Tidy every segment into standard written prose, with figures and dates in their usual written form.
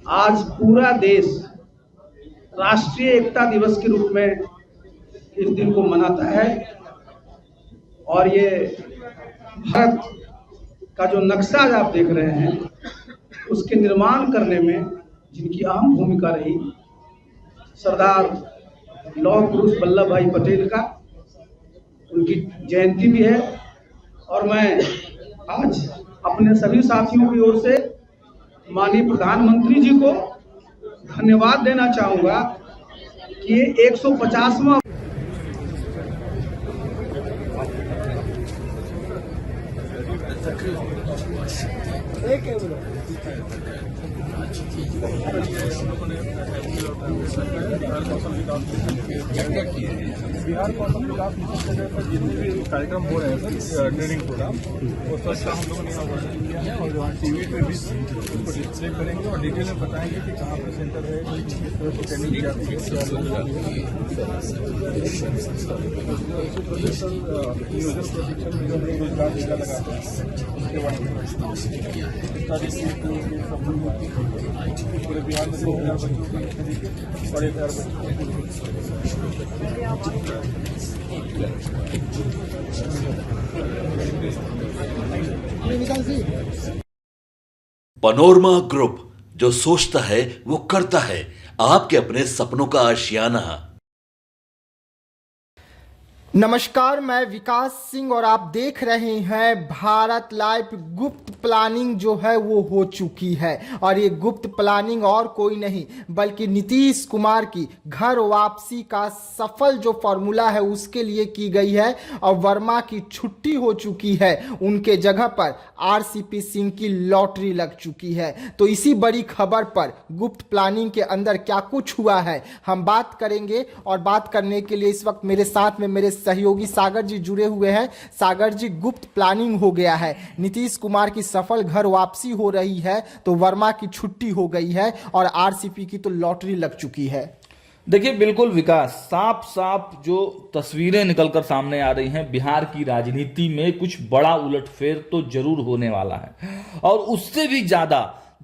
आज पूरा देश राष्ट्रीय एकता दिवस के रूप में इस दिन को मनाता है और ये भारत का जो नक्शा आज आप देख रहे हैं उसके निर्माण करने में जिनकी अहम भूमिका रही, सरदार लौह पुरुष वल्लभ भाई पटेल का, उनकी जयंती भी है। और मैं आज अपने सभी साथियों की ओर से माननीय प्रधानमंत्री जी को धन्यवाद देना चाहूँगा कि ये 150वां बिहार कौशल विकास मिशन पर जितने भी कार्यक्रम हो रहे हैं सर, ट्रेनिंग प्रोग्राम, वो सब हम लोगों ने ऑर्गेनाइज किया है और वहाँ टीवी पे भी उसको डिस्प्ले करेंगे और डिटेल में बताएंगे कि कहाँ पर सेंटर है, किस तरह से ट्रेनिंग की जाती है, क्या नियोजन प्रशिक्षण जो है रोजगार मेला लगाते हैं उसके बारे में पूरे बिहार में 2000 बच्चों को और 1000 बच्चों। पनोरमा ग्रुप, जो सोचता है वो करता है। आपके अपने सपनों का आशियाना। नमस्कार, मैं विकास सिंह और आप देख रहे हैं भारत लाइव। गुप्त प्लानिंग जो है वो हो चुकी है और ये गुप्त प्लानिंग और कोई नहीं बल्कि नीतीश कुमार की घर वापसी का सफल जो फॉर्मूला है उसके लिए की गई है। और वर्मा की छुट्टी हो चुकी है, उनके जगह पर आरसीपी सिंह की लॉटरी लग चुकी है। तो इसी बड़ी खबर पर गुप्त प्लानिंग के अंदर क्या कुछ हुआ है हम बात करेंगे। और बात करने के लिए इस वक्त मेरे साथ में मेरे सहयोगी सागर जी जुड़े हुए हैं। सागर जी, गुप्त प्लानिंग हो गया है, नीतीश कुमार की सफल घर वापसी हो रही है, तो वर्मा की छुट्टी हो गई है और आरसीपी की तो लॉटरी लग चुकी है। देखिए, बिल्कुल विकास, साफ साफ जो तस्वीरें निकलकर सामने आ रही हैं, बिहार की राजनीति में कुछ बड़ा उलटफेर तो जरूर होने वाला है। और उससे भी ज्यादा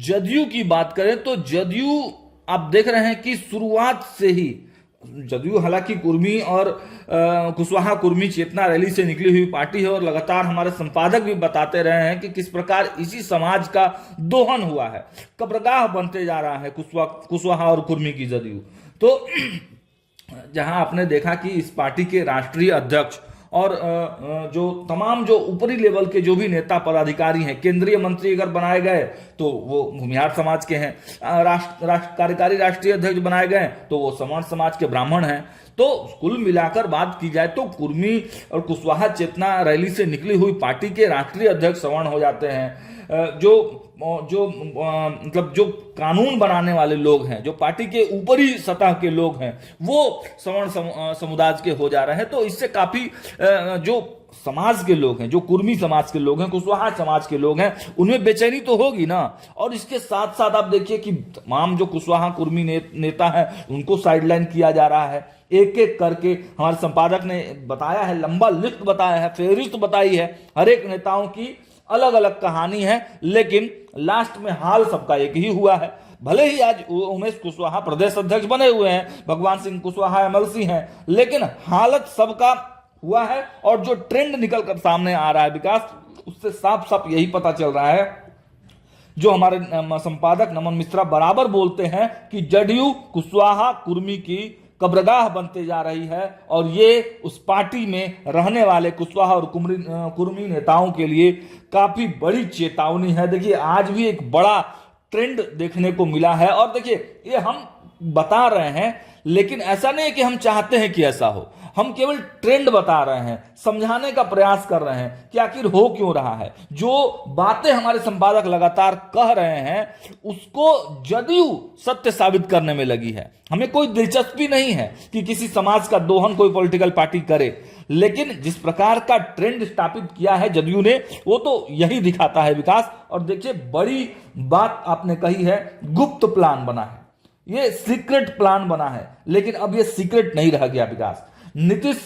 जदयू की बात करें तो जदयू आप देख रहे हैं कि शुरुआत से ही जदयू हालांकि कुर्मी और कुशवाहा कुर्मी चेतना रैली से निकली हुई पार्टी है और लगातार हमारे संपादक भी बताते रहे हैं कि किस प्रकार इसी समाज का दोहन हुआ है, कब्रगाह बनते जा रहा है कुशवाहा और कुर्मी की जदयू। तो जहां आपने देखा कि इस पार्टी के राष्ट्रीय अध्यक्ष और जो तमाम जो ऊपरी लेवल के जो भी नेता पदाधिकारी हैं, केंद्रीय मंत्री अगर बनाए गए तो वो भूमिहार समाज के हैं, कार्यकारी राष्ट्रीय अध्यक्ष बनाए गए तो वो सवर्ण समाज के ब्राह्मण हैं। तो कुल मिलाकर बात की जाए तो कुर्मी और कुशवाहा चेतना रैली से निकली हुई पार्टी के राष्ट्रीय अध्यक्ष सवर्ण हो जाते हैं। मतलब जो कानून बनाने वाले लोग हैं, जो पार्टी के ऊपरी सतह के लोग हैं, वो सवर्ण समुदाय के हो जा रहे हैं। तो इससे काफी जो समाज के लोग हैं, जो कुर्मी समाज के लोग हैं, कुशवाहा समाज के लोग हैं, उनमें बेचैनी तो होगी ना। और इसके साथ साथ आप देखिए कि तमाम जो कुशवाहा कुर्मी नेता हैं उनको साइडलाइन किया जा रहा है। एक एक करके हमारे संपादक ने बताया है, लंबा लिस्ट बताया है, फेहरिस्त बताई है, हर एक नेताओं की अलग अलग कहानी है, लेकिन लास्ट में हाल सबका एक ही हुआ है। भले ही आज उमेश कुशवाहा प्रदेश अध्यक्ष बने हुए हैं, भगवान सिंह कुशवाहा एमएलसी हैं, लेकिन हालत सबका हुआ है। और जो ट्रेंड निकल कर सामने आ रहा है विकास, उससे साफ साफ यही पता चल रहा है, जो हमारे संपादक नमन मिश्रा बराबर बोलते हैं कि जदयू कुशवाहा कुर्मी की कब्रगाह बनते जा रही है। और ये उस पार्टी में रहने वाले कुशवाहा और कुर्मी नेताओं के लिए काफी बड़ी चेतावनी है। देखिए, आज भी एक बड़ा ट्रेंड देखने को मिला है। और देखिए, ये हम बता रहे हैं, लेकिन ऐसा नहीं है कि हम चाहते हैं कि ऐसा हो, हम केवल ट्रेंड बता रहे हैं, समझाने का प्रयास कर रहे हैं कि आखिर हो क्यों रहा है। जो बातें हमारे संपादक लगातार कह रहे हैं उसको जदयू सत्य साबित करने में लगी है। हमें कोई दिलचस्पी नहीं है कि किसी समाज का दोहन कोई पॉलिटिकल पार्टी करे, लेकिन जिस प्रकार का ट्रेंड स्थापित किया है जदयू ने, वो तो यही दिखाता है विकास। और देखिए, बड़ी बात आपने कही है, गुप्त प्लान बना है, ये सीक्रेट प्लान बना है, लेकिन अब ये सीक्रेट नहीं रह गया विकास। नीतीश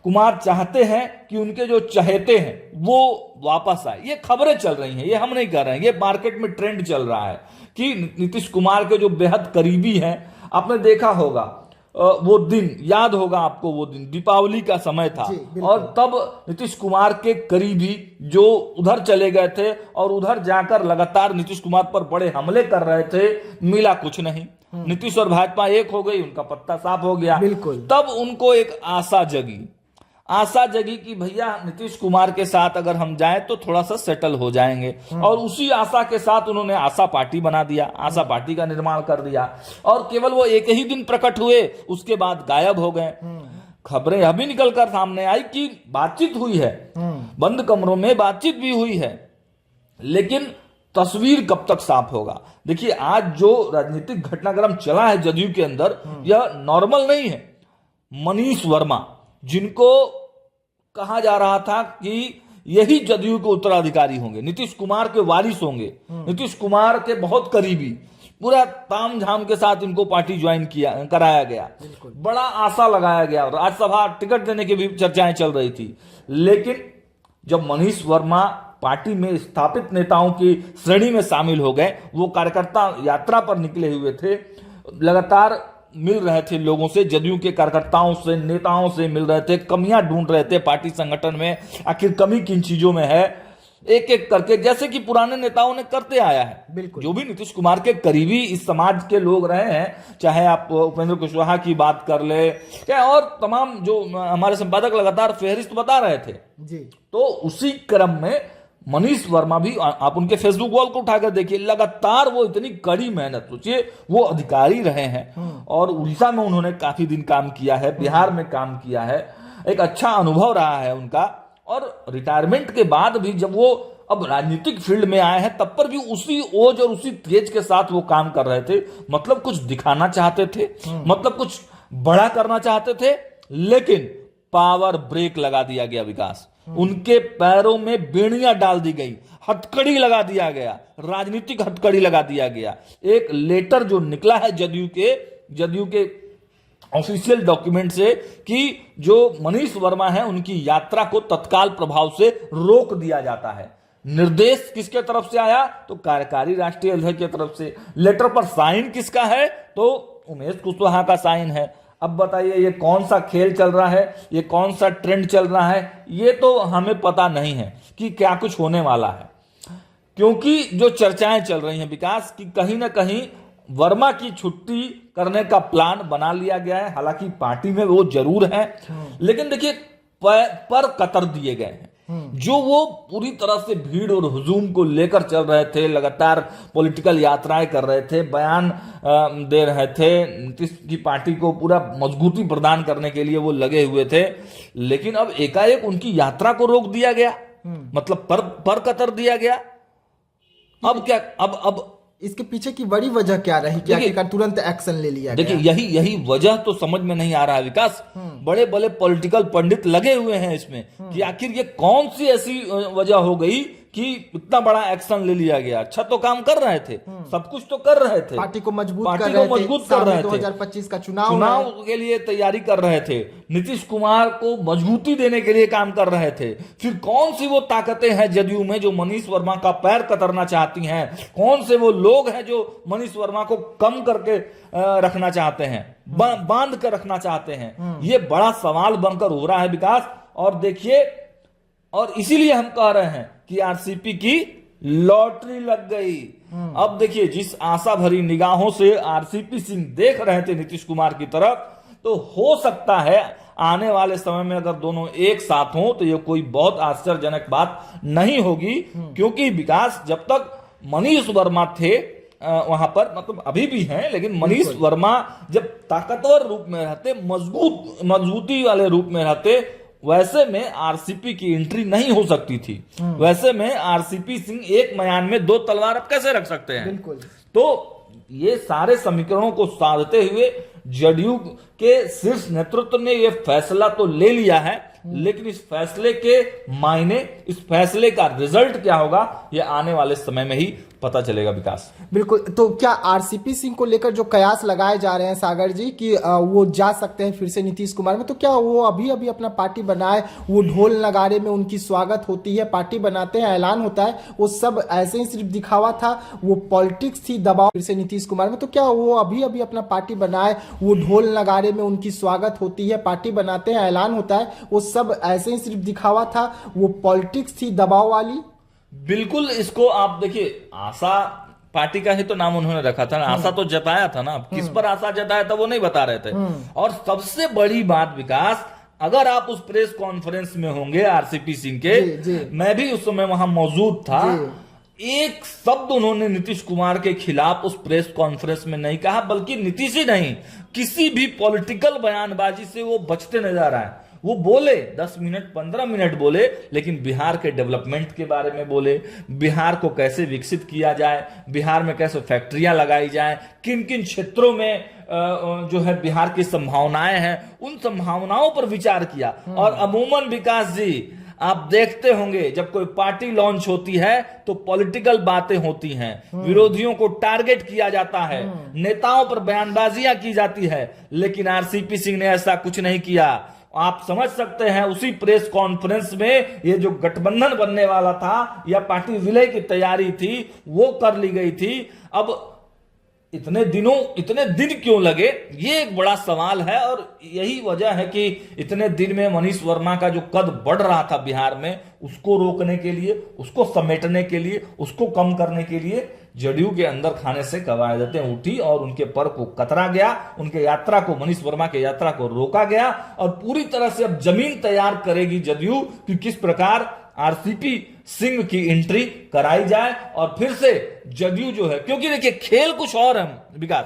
कुमार चाहते हैं कि उनके जो चहेते हैं वो वापस आए। ये खबरें चल रही हैं, ये हम नहीं कर रहे हैं, ये मार्केट में ट्रेंड चल रहा है कि नीतीश कुमार के जो बेहद करीबी हैं, आपने देखा होगा वो दिन, याद होगा आपको वो दिन, दीपावली का समय था और तब नीतीश कुमार के करीबी जो उधर चले गए थे और उधर जाकर लगातार नीतीश कुमार पर बड़े हमले कर रहे थे, मिला कुछ नहीं। नीतीश और भाजपा एक हो गई, उनका पत्ता साफ हो गया। तब उनको एक आशा जगी कि भैया नीतीश कुमार के साथ अगर हम जाएं तो थोड़ा सा सेटल हो जाएंगे, और उसी आशा के साथ उन्होंने आशा पार्टी बना दिया, आशा पार्टी का निर्माण कर दिया और केवल वो एक ही दिन प्रकट हुए, उसके बाद गायब हो गए। खबरें अभी निकलकर सामने आई कि बातचीत हुई है, बंद कमरों में बातचीत भी हुई है, लेकिन तस्वीर कब तक साफ होगा। देखिए, आज जो राजनीतिक घटनाक्रम चला है जदयू के अंदर, यह नॉर्मल नहीं है। मनीष वर्मा, जिनको कहा जा रहा था कि यही जदयू के उत्तराधिकारी होंगे, नीतीश कुमार के वारिस होंगे, नीतीश कुमार के बहुत करीबी, पूरा ताम झाम के साथ इनको पार्टी ज्वाइन कराया गया, बड़ा आशा लगाया गया, राज्यसभा टिकट देने की भी चर्चाएं चल रही थी। लेकिन जब मनीष वर्मा पार्टी में स्थापित नेताओं की श्रेणी में शामिल हो गए, वो कार्यकर्ता यात्रा पर निकले हुए थे, लगातार मिल रहे थे लोगों से, जदयू के कार्यकर्ताओं से, नेताओं से मिल रहे थे, कमियां ढूंढ रहे थे पार्टी संगठन में, आखिर कमी किन चीजों में है, एक एक करके, जैसे कि पुराने नेताओं ने करते आया है। जो भी नीतीश कुमार के करीबी इस समाज के लोग रहे हैं, चाहे आप उपेंद्र कुशवाहा की बात कर ले, चाहे और तमाम जो हमारे संपादक लगातार फेहरिस्त बता रहे थे जी, तो उसी क्रम में मनीष वर्मा भी, आप उनके फेसबुक वॉल को उठाकर देखिए, लगातार वो इतनी कड़ी मेहनत, सोचिए वो अधिकारी रहे हैं और उड़ीसा में उन्होंने काफी दिन काम किया है, बिहार में काम किया है, एक अच्छा अनुभव रहा है उनका, और रिटायरमेंट के बाद भी जब वो अब राजनीतिक फील्ड में आए हैं, तब पर भी उसी ओज और उसी तेज के साथ वो काम कर रहे थे। मतलब कुछ दिखाना चाहते थे, मतलब कुछ बड़ा करना चाहते थे, लेकिन पावर ब्रेक लगा दिया गया विकास, उनके पैरों में बेड़ियां डाल दी गई, हथकड़ी लगा दिया गया, राजनीतिक हथकड़ी लगा दिया गया। एक लेटर जो निकला है जदयू के ऑफिशियल डॉक्यूमेंट से कि जो मनीष वर्मा है उनकी यात्रा को तत्काल प्रभाव से रोक दिया जाता है। निर्देश किसके तरफ से आया? तो कार्यकारी राष्ट्रीय अध्यक्ष की तरफ से। लेटर पर साइन किसका है? तो उमेश कुशवाहा का साइन है। अब बताइए ये कौन सा खेल चल रहा है, ये कौन सा ट्रेंड चल रहा है, ये तो हमें पता नहीं है कि क्या कुछ होने वाला है, क्योंकि जो चर्चाएं चल रही हैं विकास की, कहीं ना कहीं वर्मा की छुट्टी करने का प्लान बना लिया गया है। हालांकि पार्टी में वो जरूर है, लेकिन देखिए पर कतर दिए गए हैं। जो वो पूरी तरह से भीड़ और हुजूम को लेकर चल रहे थे, लगातार पॉलिटिकल यात्राएं कर रहे थे, बयान दे रहे थे, नीतीश की पार्टी को पूरा मजबूती प्रदान करने के लिए वो लगे हुए थे, लेकिन अब एकाएक उनकी यात्रा को रोक दिया गया, मतलब पर कतर दिया गया। अब क्या, अब इसके पीछे की बड़ी वजह क्या रही कि तुरंत एक्शन ले लिया? देखिए यही वजह तो समझ में नहीं आ रहा है विकास। बड़े बड़े पॉलिटिकल पंडित लगे हुए हैं इसमें कि आखिर ये कौन सी ऐसी वजह हो गई कि इतना बड़ा एक्शन ले लिया गया। अच्छा तो काम कर रहे थे, सब कुछ तो कर रहे थे, पार्टी को मजबूत कर रहे थे, 2025 का चुनाव के लिए तैयारी कर रहे थे, नीतीश कुमार को मजबूती देने के लिए काम कर रहे थे। फिर कौन सी वो ताकतें हैं जदयू में जो मनीष वर्मा का पैर कतरना चाहती हैं? कौन से वो लोग हैं जो मनीष वर्मा को कम करके रखना चाहते हैं, बांध कर रखना चाहते हैं? ये बड़ा सवाल बनकर हो रहा है विकास। और देखिए, और इसीलिए हम कह रहे हैं कि आरसीपी की लॉटरी लग गई। अब देखिए, जिस आशा भरी निगाहों से आरसीपी सिंह देख रहे थे नीतीश कुमार की तरफ, तो हो सकता है आने वाले समय में अगर दोनों एक साथ हों तो ये कोई बहुत आश्चर्यजनक बात नहीं होगी, क्योंकि विकास जब तक मनीष वर्मा थे वहां पर, मतलब अभी भी हैं, लेकिन मनीष वर्मा जब ताकतवर रूप में रहते, मजबूती वाले रूप में रहते, वैसे में आरसीपी की एंट्री नहीं हो सकती थी। वैसे में आरसीपी सिंह एक म्यान में दो तलवार अब कैसे रख सकते हैं? बिल्कुल। तो ये सारे समीकरणों को साधते हुए जदयू के शीर्ष नेतृत्व ने ये फैसला तो ले लिया है, लेकिन इस फैसले के मायने, इस फैसले का रिजल्ट क्या होगा, ये आने वाले समय में ही पता चलेगा विकास। बिल्कुल। तो क्या आरसीपी सिंह को लेकर जो कयास लगाए जा रहे हैं सागर जी कि वो जा सकते हैं फिर से नीतीश कुमार में, तो क्या वो अभी अभी अपना पार्टी बनाए, वो ढोल नगाड़े में उनकी स्वागत होती है, पार्टी बनाते हैं, ऐलान होता है, वो सब ऐसे ही सिर्फ दिखावा था, वो पॉलिटिक्स थी, दबाव फिर से नीतीश कुमार में, तो क्या वो अभी अभी अपना पार्टी बनाए, वो ढोल नगाड़े में उनकी स्वागत होती है, पार्टी बनाते हैं, ऐलान होता है, वो सब ऐसे ही सिर्फ दिखावा था, वो पॉलिटिक्स थी दबाव वाली? बिल्कुल। इसको आप देखिए, आशा पार्टी का ही तो नाम उन्होंने रखा था ना, आशा तो जताया था ना, किस पर आशा जताया था वो नहीं बता रहे थे। और सबसे बड़ी बात विकास, अगर आप उस प्रेस कॉन्फ्रेंस में होंगे आरसीपी सिंह के, मैं भी उस समय वहां मौजूद था, एक शब्द उन्होंने नीतीश कुमार के खिलाफ उस प्रेस कॉन्फ्रेंस में नहीं कहा, बल्कि नीतीश ही नहीं, किसी भी पॉलिटिकल बयानबाजी से वो बचते नजर आए। वो बोले 10 मिनट 15 मिनट बोले, लेकिन बिहार के डेवलपमेंट के बारे में बोले, बिहार को कैसे विकसित किया जाए, बिहार में कैसे फैक्ट्रियां लगाई जाए, किन किन क्षेत्रों में जो है बिहार की संभावनाएं हैं, उन संभावनाओं पर विचार किया। और अमूमन विकास जी, आप देखते होंगे जब कोई पार्टी लॉन्च होती है तो पॉलिटिकल बातें होती हैं, विरोधियों को टारगेट किया जाता है, नेताओं पर बयानबाजियां की जाती है, लेकिन आरसीपी सिंह ने ऐसा कुछ नहीं किया। आप समझ सकते हैं उसी प्रेस कॉन्फ्रेंस में ये जो गठबंधन बनने वाला था या पार्टी विलय की तैयारी थी वो कर ली गई थी। अब इतने दिन क्यों लगे, ये एक बड़ा सवाल है। और यही वजह है कि इतने दिन में मनीष वर्मा का जो कद बढ़ रहा था बिहार में, उसको रोकने के लिए, उसको समेटने के लिए, उसको कम करने के लिए जदयू के अंदर खाने से कवायदतें उठी और उनके पर को कतरा गया, उनके यात्रा को, मनीष वर्मा के यात्रा को रोका गया। और पूरी तरह से अब जमीन तैयार करेगी जदयू कि किस प्रकार आरसीपी सिंह की एंट्री कराई जाए और फिर से जदयू जो है, क्योंकि देखिए खेल कुछ और है विकास,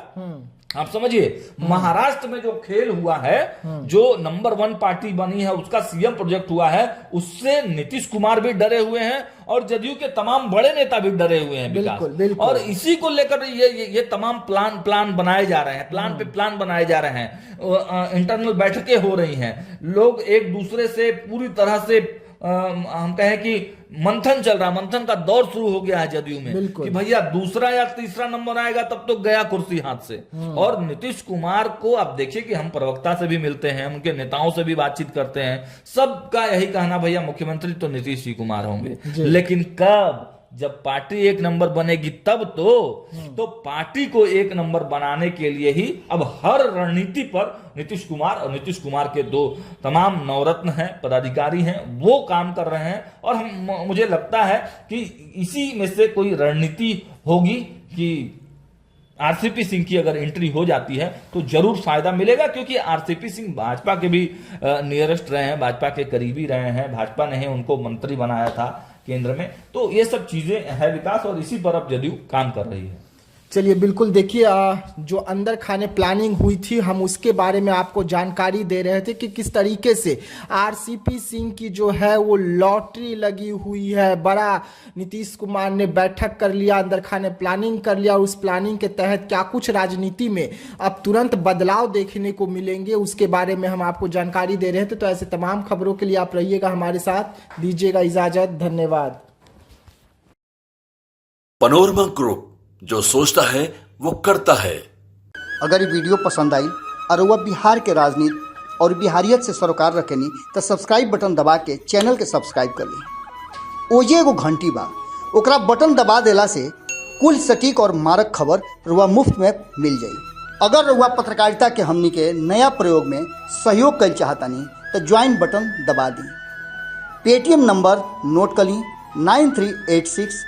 आप समझिए, महाराष्ट्र में जो खेल हुआ है, जो नंबर 1 पार्टी बनी है, उसका सीएम प्रोजेक्ट हुआ है, उससे नीतीश कुमार भी डरे हुए हैं और जदयू के तमाम बड़े नेता भी डरे हुए हैं विकास। बिल्कुल। और इसी को लेकर ये तमाम प्लान बनाए जा रहे हैं, प्लान पे प्लान बनाए जा रहे हैं, इंटरनल बैठकें हो रही हैं, लोग एक दूसरे से पूरी तरह से हम कहें कि मंथन चल रहा है, मंथन का दौर शुरू हो गया है जदयू में कि भैया दूसरा या तीसरा नंबर आएगा तब तो गया कुर्सी हाथ से। और नीतीश कुमार को आप देखिए कि हम प्रवक्ता से भी मिलते हैं, उनके नेताओं से भी बातचीत करते हैं, सबका यही कहना भैया मुख्यमंत्री तो नीतीश ही कुमार होंगे, लेकिन कब, जब पार्टी एक नंबर बनेगी तब तो पार्टी को एक नंबर बनाने के लिए ही अब हर रणनीति पर नीतीश कुमार और नीतीश कुमार के दो तमाम नवरत्न हैं, पदाधिकारी हैं, वो काम कर रहे हैं। और मुझे लगता है कि इसी में से कोई रणनीति होगी कि आरसीपी सिंह की अगर एंट्री हो जाती है तो जरूर फायदा मिलेगा, क्योंकि आरसीपी सिंह भाजपा के भी नियरेस्ट रहे हैं, भाजपा के करीबी रहे हैं, भाजपा ने ही उनको मंत्री बनाया था केंद्र में। तो ये सब चीजें है विकास, और इसी पर अब जदयू काम कर रही है। चलिए बिल्कुल, देखिए जो अंदर खाने प्लानिंग हुई थी, हम उसके बारे में आपको जानकारी दे रहे थे कि किस तरीके से आरसीपी सिंह की जो है वो लॉटरी लगी हुई है। बड़ा नीतीश कुमार ने बैठक कर लिया, अंदर खाने प्लानिंग कर लिया, और उस प्लानिंग के तहत क्या कुछ राजनीति में अब तुरंत बदलाव देखने को मिलेंगे, उसके बारे में हम आपको जानकारी दे रहे थे। तो ऐसे तमाम खबरों के लिए आप रहिएगा हमारे साथ, दीजिएगा इजाजत, धन्यवाद। पनोरमा ग्रुप, जो सोचता है वो करता है। अगर ये वीडियो पसंद आई और वह बिहार के राजनीति और बिहारियत से सरोकार रखेनी तो सब्सक्राइब बटन दबा के चैनल के सब्सक्राइब कर ली। ओजे एगो घंटी बा, ओकरा बटन दबा देला से कुल सटीक और मारक खबर रुआ मुफ्त में मिल जाई। अगर रुआ पत्रकारिता के हमनी के नया प्रयोग में सहयोग कर चाहतानी तो ज्वाइन बटन दबा दी। पेटीएम नंबर नोट कर ली 9386